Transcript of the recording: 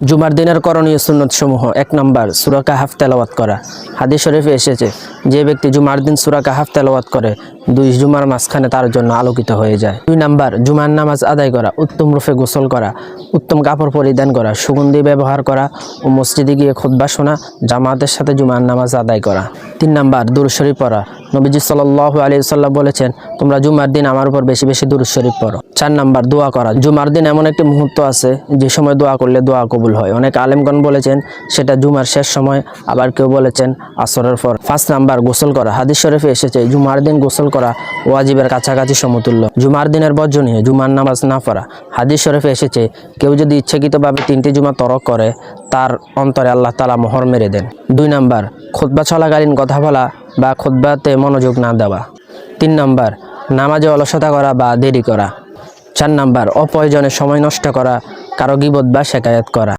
জুমার দিনের করণীয় সুন্নত সমূহ। 1 নাম্বার সূরা কাহাফ তেলাওয়াত করা। হাদিস শরীফে এসেছে, যে ব্যক্তি জুমার দিন সূরা কাহাফ তেলাওয়াত করে 2 জুমার মাঝখানে তার জন্য আলোকিত হয়ে যায়। 2 নাম্বার জুমার নামাজ আদায় করা, উত্তম রূপে গোসল করা, উত্তম কাপড় পরিধান করা, সুগন্ধি ব্যবহার করা ও মসজিদে গিয়ে খুতবা শোনা, জামাতের সাথে জুমার নামাজ আদায় করা। 3 নাম্বার দুরূদ শরীফ পড়া। নবীজি সাল্লাল্লাহু আলাইহি ওয়াসাল্লাম বলেছেন, তোমরা জুমার দিন আমার উপর বেশি বেশি দুরূদ শরীফ পড়ো। 4 নাম্বার দোয়া করা। জুমার দিন এমন একটি মুহূর্ত আছে যে সময় দোয়া করলে দোয়া কবুল হয়। অনেক আলেমগণ বলেছেন সেটা জুমার শেষ সময়, আবার কেউ বলেছেন আসরের পর। 5 নাম্বার গোসল করা। হাদিস শরীফে এসেছে, জুমার দিন গোসল করা ওয়াজিবের কাছাকাছি সমতুল্য। জুমার দিনের বর্জনীয় জুমার নামাজ না পড়া। হাদিস শরীফে এসেছে, কেউ যদি ইচ্ছাকৃতভাবে 3টি জুমা তরক করে তার অন্তরে আল্লাহ তাআলা মোহর মেরে দেন। 2 নাম্বার খুতবা চলাকালীন কথা বলা বা খুতবাতে মনোযোগ না দেওয়া। 3 নাম্বার নামাজে অলসতা করা বা দেরি করা। 4 নাম্বার অপ্রয়োজনে সময় নষ্ট করা, কারো গীবত বা শেকায়াত করা।